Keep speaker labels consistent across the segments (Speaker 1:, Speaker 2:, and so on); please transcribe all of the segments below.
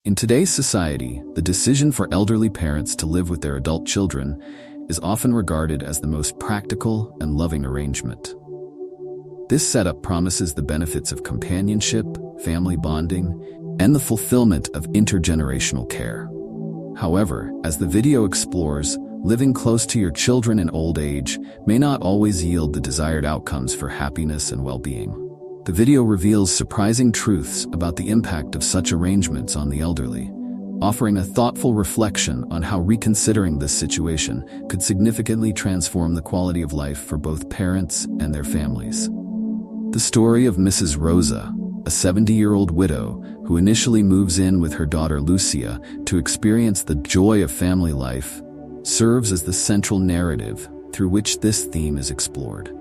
Speaker 1: In today's society, the decision for elderly parents to live with their adult children is often regarded as the most practical and loving arrangement. This setup promises the benefits of companionship, family bonding, and the fulfillment of intergenerational care. However, as the video explores, living close to your children in old age may not always yield the desired outcomes for happiness and well-being. The video reveals surprising truths about the impact of such arrangements on the elderly, offering a thoughtful reflection on how reconsidering this situation could significantly transform the quality of life for both parents and their families. The story of Mrs. Rosa, a 70-year-old widow who initially moves in with her daughter Lucia to experience the joy of family life, serves as the central narrative through which this theme is explored.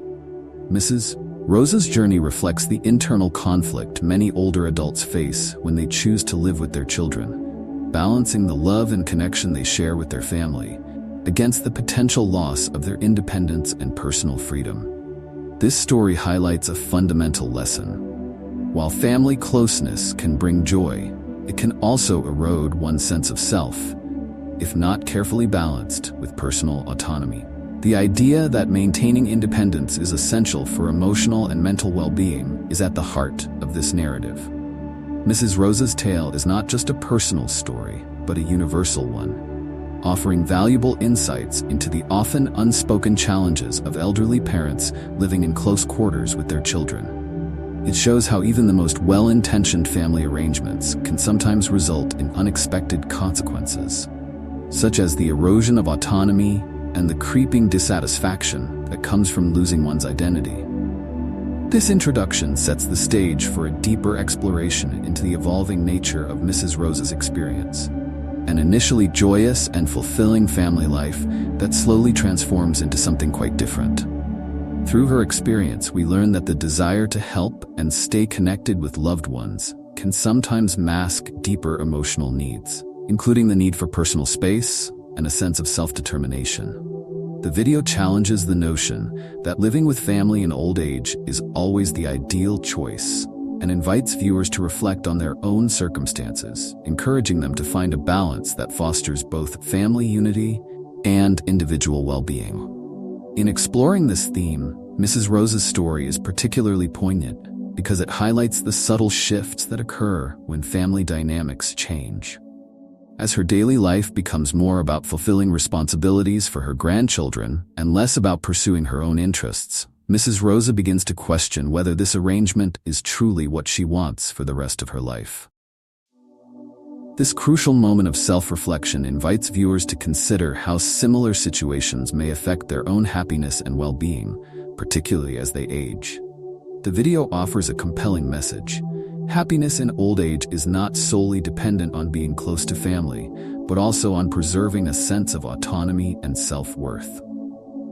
Speaker 1: Mrs. Rosa's journey reflects the internal conflict many older adults face when they choose to live with their children, balancing the love and connection they share with their family against the potential loss of their independence and personal freedom. This story highlights a fundamental lesson. While family closeness can bring joy, it can also erode one's sense of self, if not carefully balanced with personal autonomy. The idea that maintaining independence is essential for emotional and mental well-being is at the heart of this narrative. Mrs. Rosa's tale is not just a personal story, but a universal one, offering valuable insights into the often unspoken challenges of elderly parents living in close quarters with their children. It shows how even the most well-intentioned family arrangements can sometimes result in unexpected consequences, such as the erosion of autonomy and the creeping dissatisfaction that comes from losing one's identity. This introduction sets the stage for a deeper exploration into the evolving nature of Mrs. Rosa's experience, an initially joyous and fulfilling family life that slowly transforms into something quite different. Through her experience, we learn that the desire to help and stay connected with loved ones can sometimes mask deeper emotional needs, including the need for personal space and a sense of self-determination. The video challenges the notion that living with family in old age is always the ideal choice and invites viewers to reflect on their own circumstances, encouraging them to find a balance that fosters both family unity and individual well-being. In exploring this theme, Mrs. Rosa's story is particularly poignant because it highlights the subtle shifts that occur when family dynamics change. As her daily life becomes more about fulfilling responsibilities for her grandchildren and less about pursuing her own interests, Mrs. Rosa begins to question whether this arrangement is truly what she wants for the rest of her life. This crucial moment of self-reflection invites viewers to consider how similar situations may affect their own happiness and well-being, particularly as they age. The video offers a compelling message. Happiness in old age is not solely dependent on being close to family, but also on preserving a sense of autonomy and self-worth.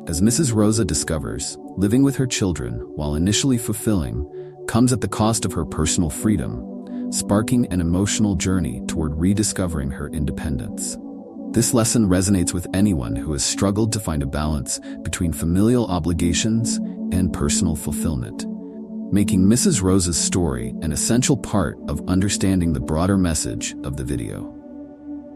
Speaker 1: As Mrs. Rosa discovers, living with her children, while initially fulfilling, comes at the cost of her personal freedom, sparking an emotional journey toward rediscovering her independence. This lesson resonates with anyone who has struggled to find a balance between familial obligations and personal fulfillment, making Mrs. Rosa's story an essential part of understanding the broader message of the video.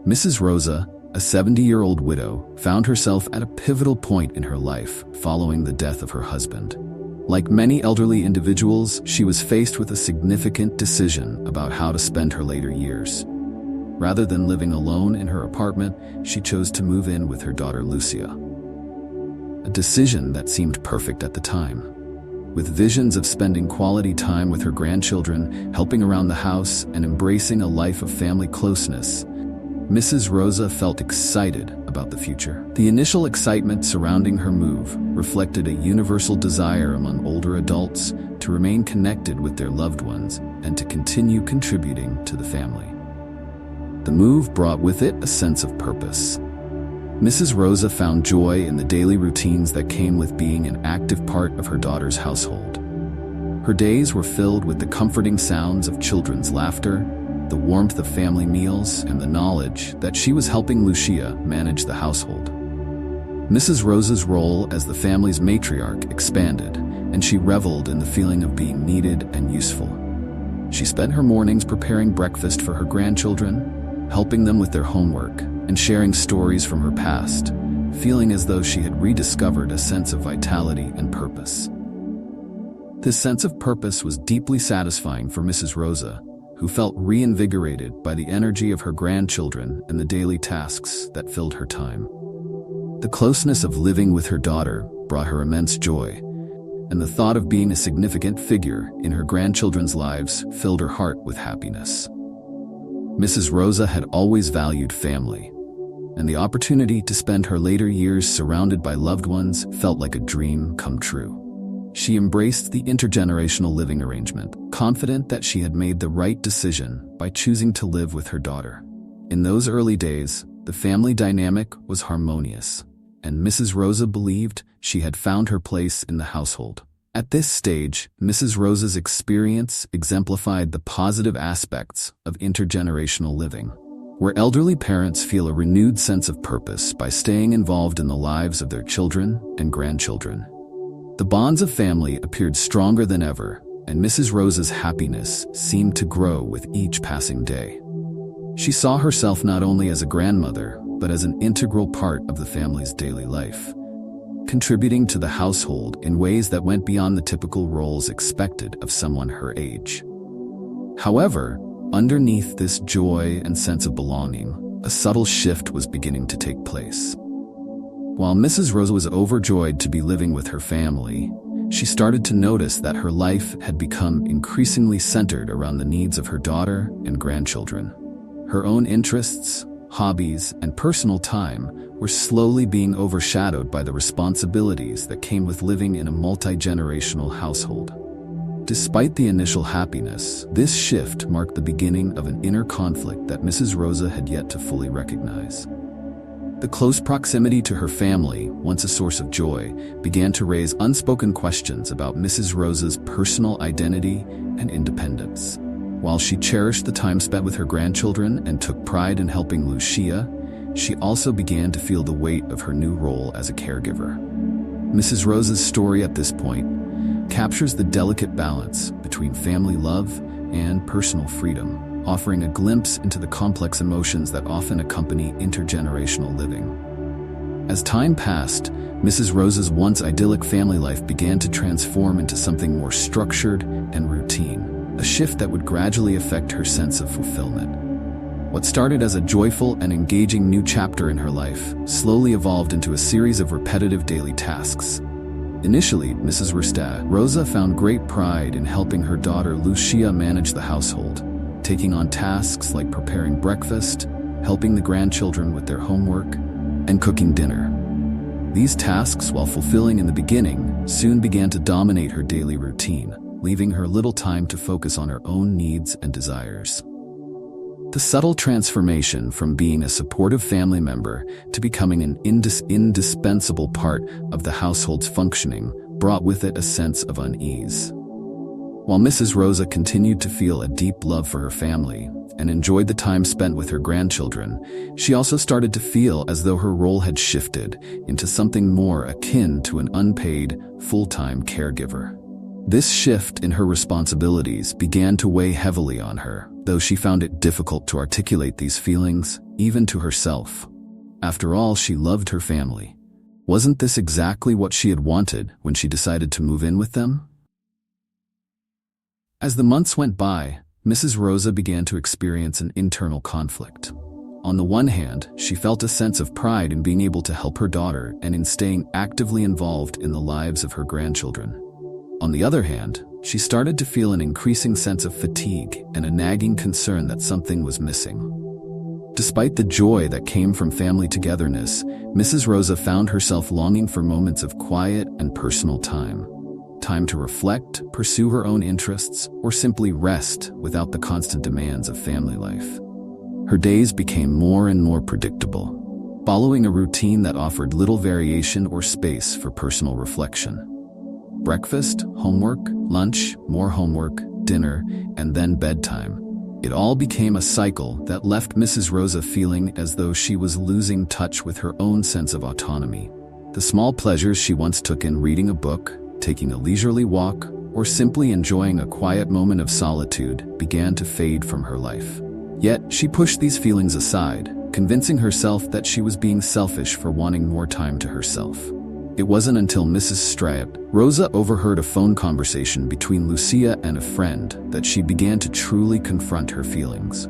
Speaker 1: Mrs. Rosa, a 70-year-old widow, found herself at a pivotal point in her life following the death of her husband. Like many elderly individuals, she was faced with a significant decision about how to spend her later years. Rather than living alone in her apartment, she chose to move in with her daughter Lucia. A decision that seemed perfect at the time. With visions of spending quality time with her grandchildren, helping around the house, and embracing a life of family closeness, Mrs. Rosa felt excited about the future. The initial excitement surrounding her move reflected a universal desire among older adults to remain connected with their loved ones and to continue contributing to the family. The move brought with it a sense of purpose. Mrs. Rosa found joy in the daily routines that came with being an active part of her daughter's household. Her days were filled with the comforting sounds of children's laughter, the warmth of family meals, and the knowledge that she was helping Lucia manage the household. Mrs. Rosa's role as the family's matriarch expanded, and she reveled in the feeling of being needed and useful. She spent her mornings preparing breakfast for her grandchildren, helping them with their homework, and sharing stories from her past, feeling as though she had rediscovered a sense of vitality and purpose. This sense of purpose was deeply satisfying for Mrs. Rosa, who felt reinvigorated by the energy of her grandchildren and the daily tasks that filled her time. The closeness of living with her daughter brought her immense joy, and the thought of being a significant figure in her grandchildren's lives filled her heart with happiness. Mrs. Rosa had always valued family, and the opportunity to spend her later years surrounded by loved ones felt like a dream come true. She embraced the intergenerational living arrangement, confident that she had made the right decision by choosing to live with her daughter. In those early days, the family dynamic was harmonious, and Mrs. Rosa believed she had found her place in the household. At this stage, Mrs. Rosa's experience exemplified the positive aspects of intergenerational living, where elderly parents feel a renewed sense of purpose by staying involved in the lives of their children and grandchildren. The bonds of family appeared stronger than ever, and Mrs. Rosa's happiness seemed to grow with each passing day. She saw herself not only as a grandmother, but as an integral part of the family's daily life, contributing to the household in ways that went beyond the typical roles expected of someone her age. However, underneath this joy and sense of belonging, a subtle shift was beginning to take place. While Mrs. Rosa was overjoyed to be living with her family, she started to notice that her life had become increasingly centered around the needs of her daughter and grandchildren. Her own interests, hobbies, and personal time were slowly being overshadowed by the responsibilities that came with living in a multi-generational household. Despite the initial happiness, this shift marked the beginning of an inner conflict that Mrs. Rosa had yet to fully recognize. The close proximity to her family, once a source of joy, began to raise unspoken questions about Mrs. Rosa's personal identity and independence. While she cherished the time spent with her grandchildren and took pride in helping Lucia, she also began to feel the weight of her new role as a caregiver. Mrs. Rosa's story at this point captures the delicate balance between family love and personal freedom, offering a glimpse into the complex emotions that often accompany intergenerational living. As time passed, Mrs. Rosa's once idyllic family life began to transform into something more structured and routine, a shift that would gradually affect her sense of fulfillment. What started as a joyful and engaging new chapter in her life slowly evolved into a series of repetitive daily tasks. Initially, Mrs. Rosa found great pride in helping her daughter Lucia manage the household, taking on tasks like preparing breakfast, helping the grandchildren with their homework, and cooking dinner. These tasks, while fulfilling in the beginning, soon began to dominate her daily routine, leaving her little time to focus on her own needs and desires. The subtle transformation from being a supportive family member to becoming an indispensable part of the household's functioning brought with it a sense of unease. While Mrs. Rosa continued to feel a deep love for her family and enjoyed the time spent with her grandchildren, she also started to feel as though her role had shifted into something more akin to an unpaid, full-time caregiver. This shift in her responsibilities began to weigh heavily on her, though she found it difficult to articulate these feelings, even to herself. After all, she loved her family. Wasn't this exactly what she had wanted when she decided to move in with them? As the months went by, Mrs. Rosa began to experience an internal conflict. On the one hand, she felt a sense of pride in being able to help her daughter and in staying actively involved in the lives of her grandchildren. On the other hand, she started to feel an increasing sense of fatigue and a nagging concern that something was missing. Despite the joy that came from family togetherness, Mrs. Rosa found herself longing for moments of quiet and personal time. Time to reflect, pursue her own interests, or simply rest without the constant demands of family life. Her days became more and more predictable, following a routine that offered little variation or space for personal reflection. Breakfast, homework, lunch, more homework, dinner, and then bedtime. It all became a cycle that left Mrs. Rosa feeling as though she was losing touch with her own sense of autonomy. The small pleasures she once took in reading a book, taking a leisurely walk, or simply enjoying a quiet moment of solitude began to fade from her life. Yet, she pushed these feelings aside, convincing herself that she was being selfish for wanting more time to herself. It wasn't until Mrs. Strayed, Rosa overheard a phone conversation between Lucia and a friend that she began to truly confront her feelings.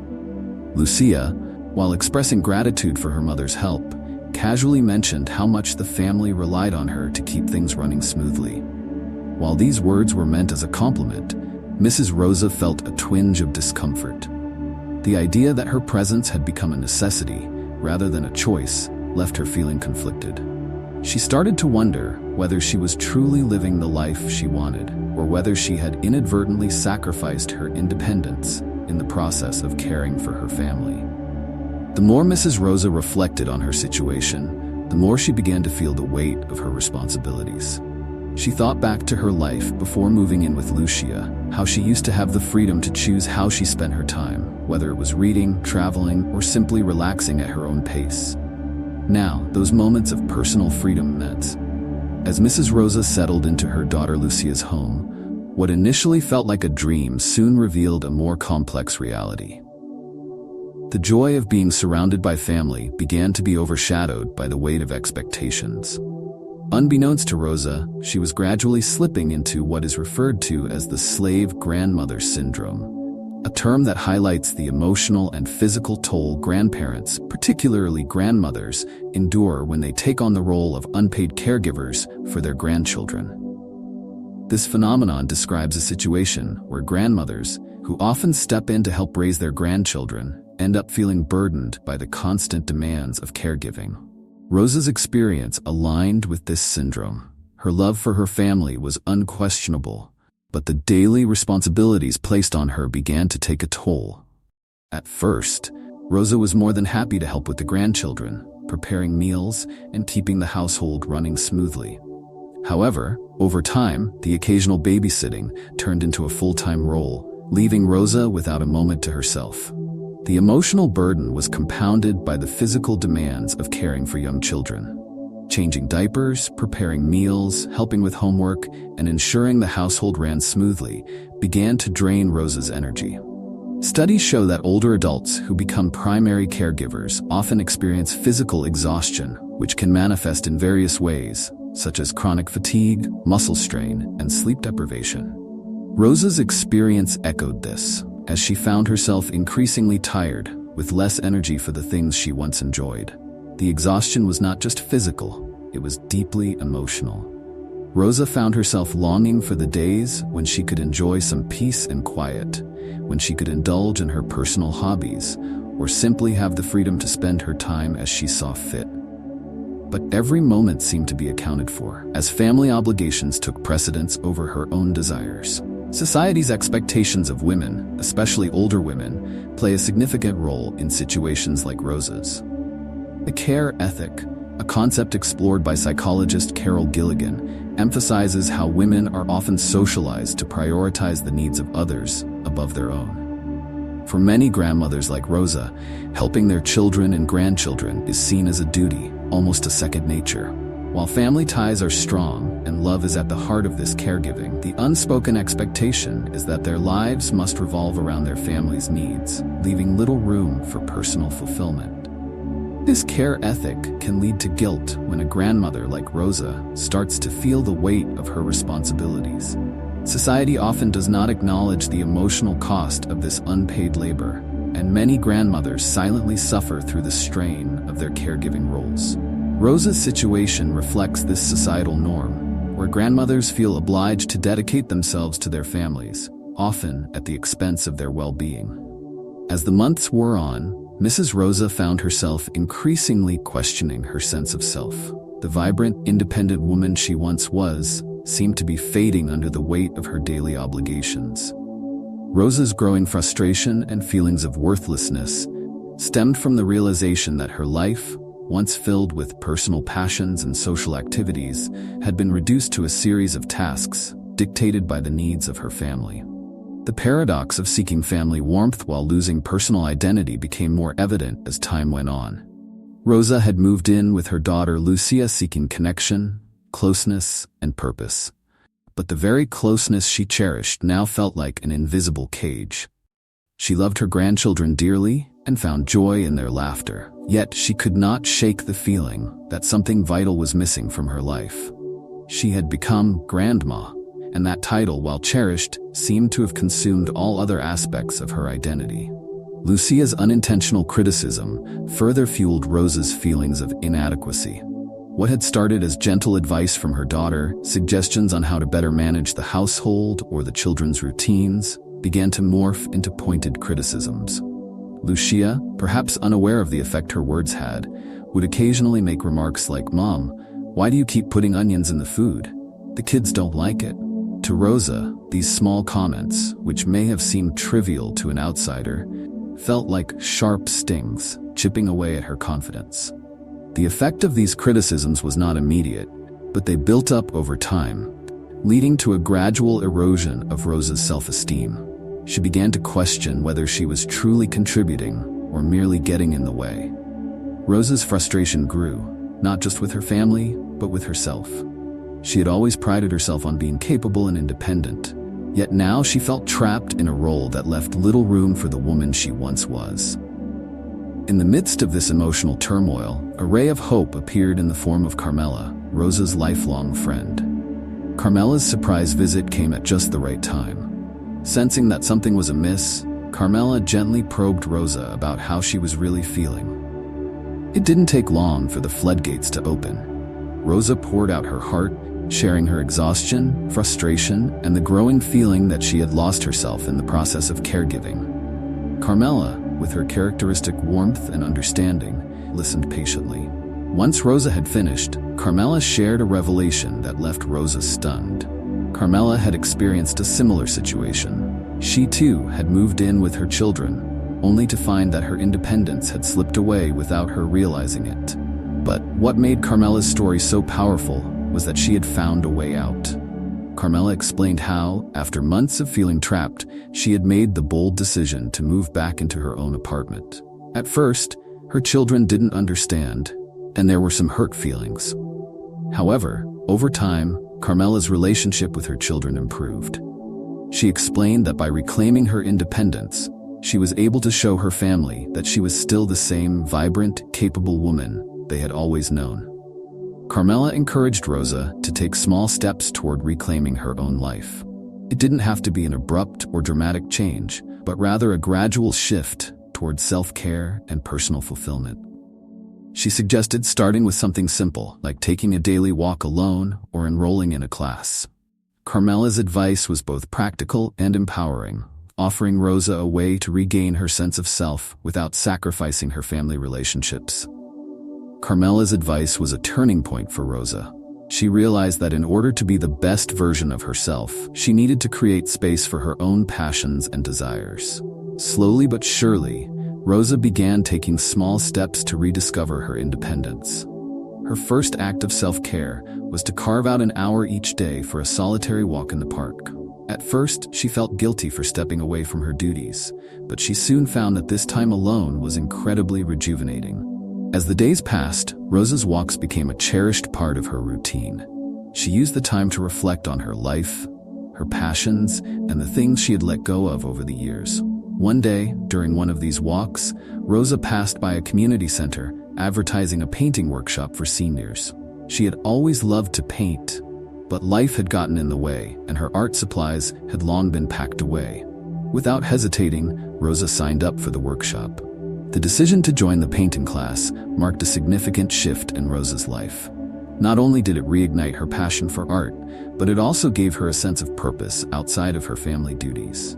Speaker 1: Lucia, while expressing gratitude for her mother's help, casually mentioned how much the family relied on her to keep things running smoothly. While these words were meant as a compliment, Mrs. Rosa felt a twinge of discomfort. The idea that her presence had become a necessity, rather than a choice, left her feeling conflicted. She started to wonder whether she was truly living the life she wanted, or whether she had inadvertently sacrificed her independence in the process of caring for her family. The more Mrs. Rosa reflected on her situation, the more she began to feel the weight of her responsibilities. She thought back to her life before moving in with Lucia, how she used to have the freedom to choose how she spent her time, whether it was reading, traveling, or simply relaxing at her own pace. Now, those moments of personal freedom met. As Mrs. Rosa settled into her daughter Lucia's home, what initially felt like a dream soon revealed a more complex reality. The joy of being surrounded by family began to be overshadowed by the weight of expectations. Unbeknownst to Rosa, she was gradually slipping into what is referred to as the slave grandmother syndrome, a term that highlights the emotional and physical toll grandparents, particularly grandmothers, endure when they take on the role of unpaid caregivers for their grandchildren. This phenomenon describes a situation where grandmothers, who often step in to help raise their grandchildren, end up feeling burdened by the constant demands of caregiving. Rosa's experience aligned with this syndrome. Her love for her family was unquestionable, but the daily responsibilities placed on her began to take a toll. At first, Rosa was more than happy to help with the grandchildren, preparing meals and keeping the household running smoothly. However, over time, the occasional babysitting turned into a full-time role, leaving Rosa without a moment to herself. The emotional burden was compounded by the physical demands of caring for young children. Changing diapers, preparing meals, helping with homework, and ensuring the household ran smoothly began to drain Rosa's energy. Studies show that older adults who become primary caregivers often experience physical exhaustion, which can manifest in various ways, such as chronic fatigue, muscle strain, and sleep deprivation. Rosa's experience echoed this, as she found herself increasingly tired, with less energy for the things she once enjoyed. The exhaustion was not just physical, it was deeply emotional. Rosa found herself longing for the days when she could enjoy some peace and quiet, when she could indulge in her personal hobbies, or simply have the freedom to spend her time as she saw fit. But every moment seemed to be accounted for, as family obligations took precedence over her own desires. Society's expectations of women, especially older women, play a significant role in situations like Rosa's. The care ethic, a concept explored by psychologist Carol Gilligan, emphasizes how women are often socialized to prioritize the needs of others above their own. For many grandmothers like Rosa, helping their children and grandchildren is seen as a duty, almost a second nature. While family ties are strong and love is at the heart of this caregiving, the unspoken expectation is that their lives must revolve around their family's needs, leaving little room for personal fulfillment. This care ethic can lead to guilt when a grandmother like Rosa starts to feel the weight of her responsibilities. Society often does not acknowledge the emotional cost of this unpaid labor, and many grandmothers silently suffer through the strain of their caregiving roles. Rosa's situation reflects this societal norm, where grandmothers feel obliged to dedicate themselves to their families, often at the expense of their well-being. As the months wore on, Mrs. Rosa found herself increasingly questioning her sense of self. The vibrant, independent woman she once was seemed to be fading under the weight of her daily obligations. Rosa's growing frustration and feelings of worthlessness stemmed from the realization that her life, once filled with personal passions and social activities, had been reduced to a series of tasks dictated by the needs of her family. The paradox of seeking family warmth while losing personal identity became more evident as time went on. Rosa had moved in with her daughter Lucia seeking connection, closeness, and purpose. But the very closeness she cherished now felt like an invisible cage. She loved her grandchildren dearly and found joy in their laughter. Yet she could not shake the feeling that something vital was missing from her life. She had become grandma, and that title, while cherished, seemed to have consumed all other aspects of her identity. Lucia's unintentional criticism further fueled Rosa's feelings of inadequacy. What had started as gentle advice from her daughter, suggestions on how to better manage the household or the children's routines, began to morph into pointed criticisms. Lucia, perhaps unaware of the effect her words had, would occasionally make remarks like, "Mom, why do you keep putting onions in the food? The kids don't like it." To Rosa, these small comments, which may have seemed trivial to an outsider, felt like sharp stings, chipping away at her confidence. The effect of these criticisms was not immediate, but they built up over time, leading to a gradual erosion of Rosa's self-esteem. She began to question whether she was truly contributing or merely getting in the way. Rosa's frustration grew, not just with her family, but with herself. She had always prided herself on being capable and independent, yet now she felt trapped in a role that left little room for the woman she once was. In the midst of this emotional turmoil, a ray of hope appeared in the form of Carmela, Rosa's lifelong friend. Carmela's surprise visit came at just the right time. Sensing that something was amiss, Carmela gently probed Rosa about how she was really feeling. It didn't take long for the floodgates to open. Rosa poured out her heart, sharing her exhaustion, frustration, and the growing feeling that she had lost herself in the process of caregiving. Carmela, with her characteristic warmth and understanding, listened patiently. Once Rosa had finished, Carmela shared a revelation that left Rosa stunned. Carmela had experienced a similar situation. She too had moved in with her children, only to find that her independence had slipped away without her realizing it. But what made Carmela's story so powerful was that she had found a way out. Carmela explained how, after months of feeling trapped, she had made the bold decision to move back into her own apartment. At first, her children didn't understand, and there were some hurt feelings. However, over time, Carmela's relationship with her children improved. She explained that by reclaiming her independence, she was able to show her family that she was still the same vibrant, capable woman they had always known. Carmela encouraged Rosa to take small steps toward reclaiming her own life. It didn't have to be an abrupt or dramatic change, but rather a gradual shift toward self-care and personal fulfillment. She suggested starting with something simple, like taking a daily walk alone or enrolling in a class. Carmela's advice was both practical and empowering, offering Rosa a way to regain her sense of self without sacrificing her family relationships. Carmela's advice was a turning point for Rosa. She realized that in order to be the best version of herself, she needed to create space for her own passions and desires. Slowly but surely, Rosa began taking small steps to rediscover her independence. Her first act of self-care was to carve out an hour each day for a solitary walk in the park. At first, she felt guilty for stepping away from her duties, but she soon found that this time alone was incredibly rejuvenating. As the days passed, Rosa's walks became a cherished part of her routine. She used the time to reflect on her life, her passions, and the things she had let go of over the years. One day, during one of these walks, Rosa passed by a community center advertising a painting workshop for seniors. She had always loved to paint, but life had gotten in the way, and her art supplies had long been packed away. Without hesitating, Rosa signed up for the workshop. The decision to join the painting class marked a significant shift in Rosa's life. Not only did it reignite her passion for art, but it also gave her a sense of purpose outside of her family duties.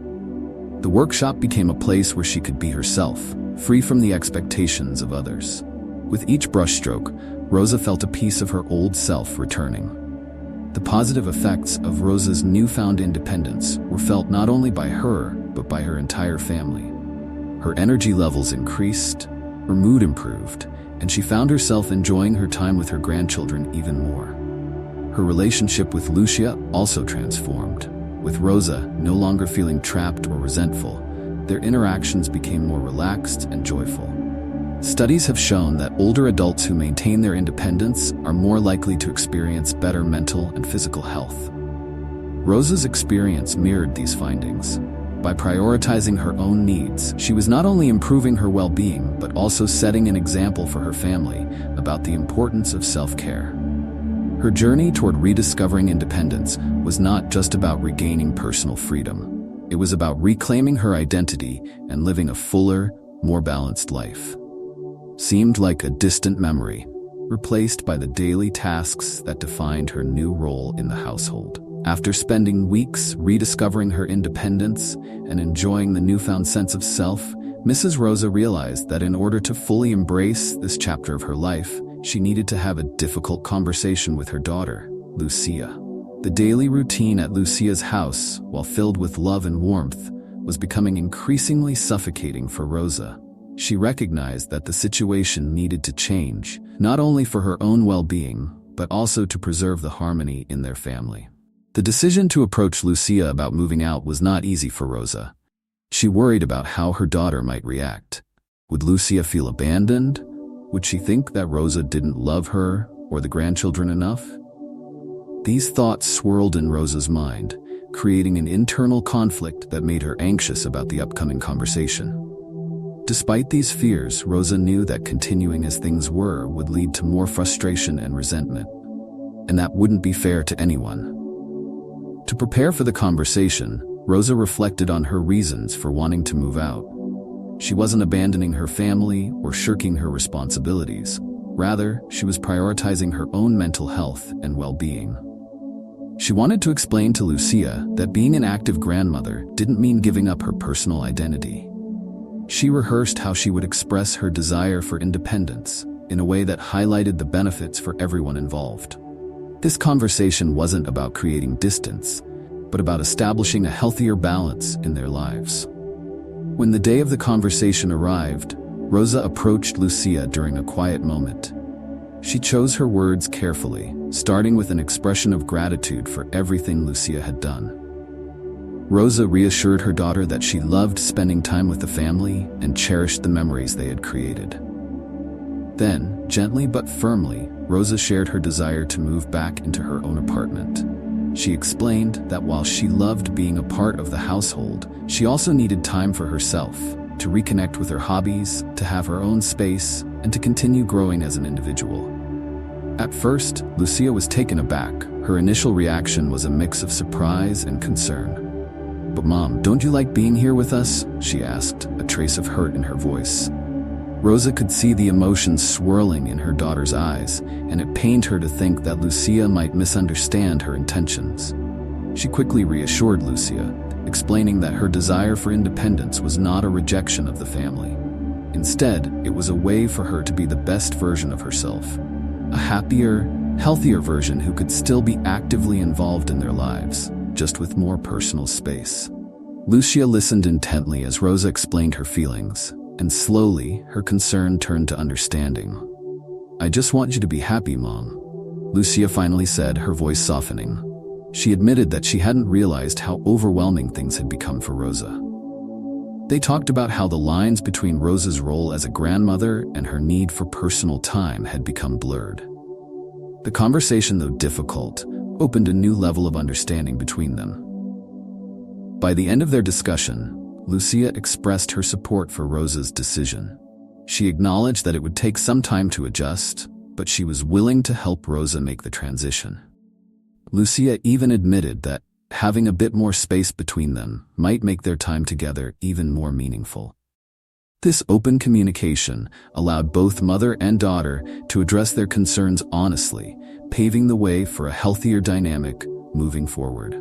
Speaker 1: The workshop became a place where she could be herself, free from the expectations of others. With each brushstroke, Rosa felt a piece of her old self returning. The positive effects of Rosa's newfound independence were felt not only by her, but by her entire family. Her energy levels increased, her mood improved, and she found herself enjoying her time with her grandchildren even more. Her relationship with Lucia also transformed. With Rosa no longer feeling trapped or resentful, their interactions became more relaxed and joyful. Studies have shown that older adults who maintain their independence are more likely to experience better mental and physical health. Rosa's experience mirrored these findings. By prioritizing her own needs, she was not only improving her well-being, but also setting an example for her family about the importance of self-care. Her journey toward rediscovering independence was not just about regaining personal freedom. It was about reclaiming her identity and living a fuller, more balanced life. Seemed like a distant memory, replaced by the daily tasks that defined her new role in the household. After spending weeks rediscovering her independence and enjoying the newfound sense of self, Mrs. Rosa realized that in order to fully embrace this chapter of her life, she needed to have a difficult conversation with her daughter, Lucia. The daily routine at Lucia's house, while filled with love and warmth, was becoming increasingly suffocating for Rosa. She recognized that the situation needed to change, not only for her own well-being, but also to preserve the harmony in their family. The decision to approach Lucia about moving out was not easy for Rosa. She worried about how her daughter might react. Would Lucia feel abandoned? Would she think that Rosa didn't love her or the grandchildren enough? These thoughts swirled in Rosa's mind, creating an internal conflict that made her anxious about the upcoming conversation. Despite these fears, Rosa knew that continuing as things were would lead to more frustration and resentment, and that wouldn't be fair to anyone. To prepare for the conversation, Rosa reflected on her reasons for wanting to move out. She wasn't abandoning her family or shirking her responsibilities. Rather, she was prioritizing her own mental health and well-being. She wanted to explain to Lucia that being an active grandmother didn't mean giving up her personal identity. She rehearsed how she would express her desire for independence in a way that highlighted the benefits for everyone involved. This conversation wasn't about creating distance, but about establishing a healthier balance in their lives. When the day of the conversation arrived, Rosa approached Lucia during a quiet moment. She chose her words carefully, starting with an expression of gratitude for everything Lucia had done. Rosa reassured her daughter that she loved spending time with the family and cherished the memories they had created. Then, gently but firmly, Rosa shared her desire to move back into her own apartment. She explained that while she loved being a part of the household, she also needed time for herself, to reconnect with her hobbies, to have her own space, and to continue growing as an individual. At first, Lucia was taken aback. Her initial reaction was a mix of surprise and concern. "But Mom, don't you like being here with us?" she asked, a trace of hurt in her voice. Rosa could see the emotions swirling in her daughter's eyes, and it pained her to think that Lucia might misunderstand her intentions. She quickly reassured Lucia, explaining that her desire for independence was not a rejection of the family. Instead, it was a way for her to be the best version of herself, a happier, healthier version who could still be actively involved in their lives, just with more personal space. Lucia listened intently as Rosa explained her feelings, and slowly, her concern turned to understanding. "I just want you to be happy, Mom," Lucia finally said, her voice softening. She admitted that she hadn't realized how overwhelming things had become for Rosa. They talked about how the lines between Rosa's role as a grandmother and her need for personal time had become blurred. The conversation, though difficult, opened a new level of understanding between them. By the end of their discussion, Lucia expressed her support for Rosa's decision. She acknowledged that it would take some time to adjust, but she was willing to help Rosa make the transition. Lucia even admitted that having a bit more space between them might make their time together even more meaningful. This open communication allowed both mother and daughter to address their concerns honestly, paving the way for a healthier dynamic moving forward.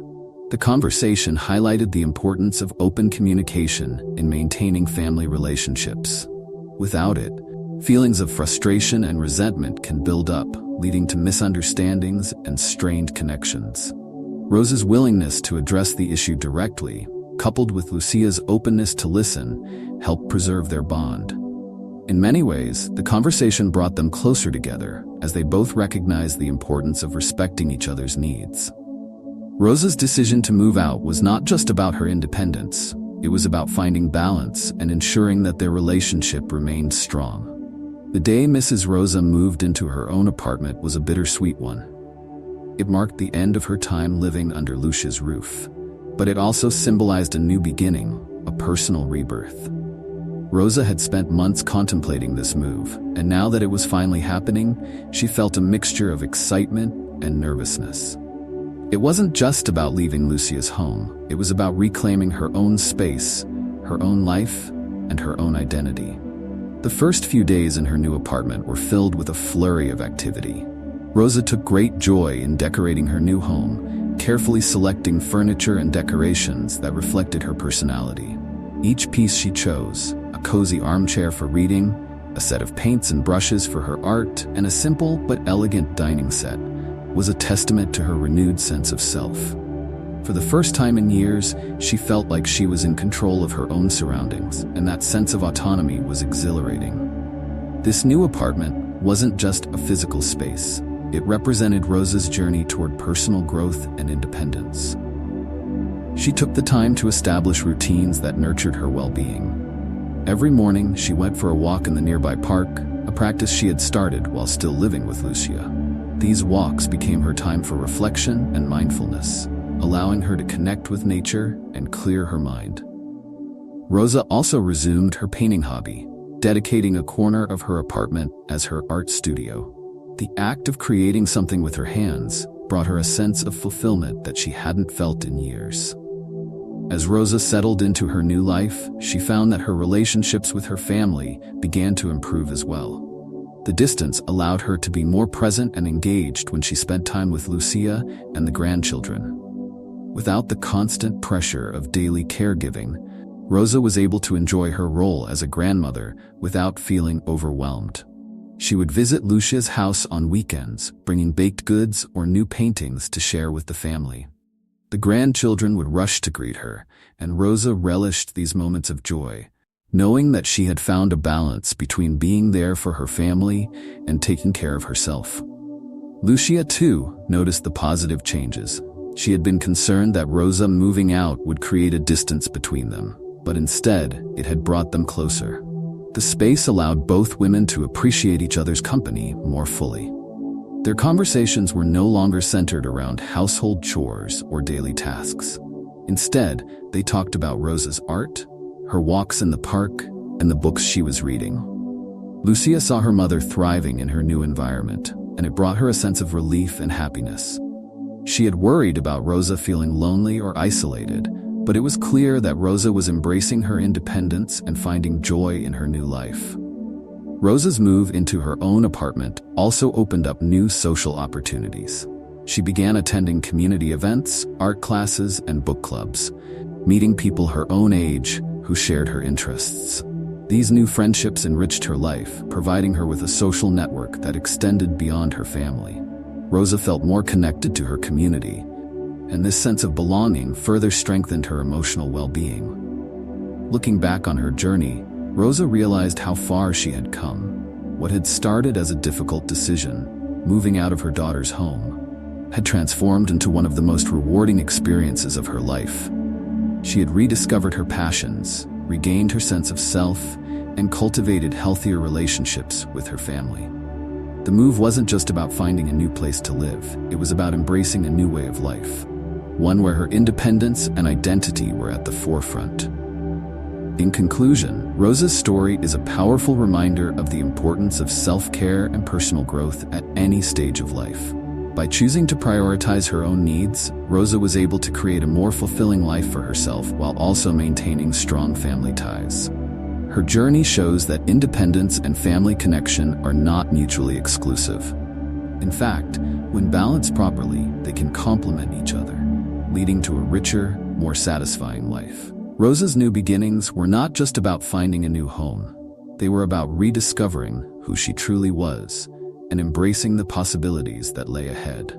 Speaker 1: The conversation highlighted the importance of open communication in maintaining family relationships. Without it, feelings of frustration and resentment can build up, leading to misunderstandings and strained connections. Rosa's willingness to address the issue directly, coupled with Lucia's openness to listen, helped preserve their bond. In many ways, the conversation brought them closer together, as they both recognized the importance of respecting each other's needs. Rosa's decision to move out was not just about her independence. It was about finding balance and ensuring that their relationship remained strong. The day Mrs. Rosa moved into her own apartment was a bittersweet one. It marked the end of her time living under Lucia's roof. But it also symbolized a new beginning, a personal rebirth. Rosa had spent months contemplating this move, and now that it was finally happening, she felt a mixture of excitement and nervousness. It wasn't just about leaving Lucia's home, it was about reclaiming her own space, her own life, and her own identity. The first few days in her new apartment were filled with a flurry of activity. Rosa took great joy in decorating her new home, carefully selecting furniture and decorations that reflected her personality. Each piece she chose, a cozy armchair for reading, a set of paints and brushes for her art, and a simple but elegant dining set, was a testament to her renewed sense of self. For the first time in years, she felt like she was in control of her own surroundings, and that sense of autonomy was exhilarating. This new apartment wasn't just a physical space. It represented Rosa's journey toward personal growth and independence. She took the time to establish routines that nurtured her well-being. Every morning, she went for a walk in the nearby park, a practice she had started while still living with Lucia. These walks became her time for reflection and mindfulness, allowing her to connect with nature and clear her mind. Rosa also resumed her painting hobby, dedicating a corner of her apartment as her art studio. The act of creating something with her hands brought her a sense of fulfillment that she hadn't felt in years. As Rosa settled into her new life, she found that her relationships with her family began to improve as well. The distance allowed her to be more present and engaged when she spent time with Lucia and the grandchildren. Without the constant pressure of daily caregiving, Rosa was able to enjoy her role as a grandmother without feeling overwhelmed. She would visit Lucia's house on weekends, bringing baked goods or new paintings to share with the family. The grandchildren would rush to greet her, and Rosa relished these moments of joy, knowing that she had found a balance between being there for her family and taking care of herself. Lucia, too, noticed the positive changes. She had been concerned that Rosa moving out would create a distance between them, but instead, it had brought them closer. The space allowed both women to appreciate each other's company more fully. Their conversations were no longer centered around household chores or daily tasks. Instead, they talked about Rosa's art, her walks in the park, and the books she was reading. Lucia saw her mother thriving in her new environment, and it brought her a sense of relief and happiness. She had worried about Rosa feeling lonely or isolated, but it was clear that Rosa was embracing her independence and finding joy in her new life. Rosa's move into her own apartment also opened up new social opportunities. She began attending community events, art classes, and book clubs, meeting people her own age who shared her interests. These new friendships enriched her life, providing her with a social network that extended beyond her family. Rosa felt more connected to her community, and this sense of belonging further strengthened her emotional well-being. Looking back on her journey, Rosa realized how far she had come. What had started as a difficult decision, moving out of her daughter's home, had transformed into one of the most rewarding experiences of her life. She had rediscovered her passions, regained her sense of self, and cultivated healthier relationships with her family. The move wasn't just about finding a new place to live, it was about embracing a new way of life, one where her independence and identity were at the forefront. In conclusion, Rosa's story is a powerful reminder of the importance of self-care and personal growth at any stage of life. By choosing to prioritize her own needs, Rosa was able to create a more fulfilling life for herself while also maintaining strong family ties. Her journey shows that independence and family connection are not mutually exclusive. In fact, when balanced properly, they can complement each other, leading to a richer, more satisfying life. Rosa's new beginnings were not just about finding a new home. They were about rediscovering who she truly was and embracing the possibilities that lay ahead.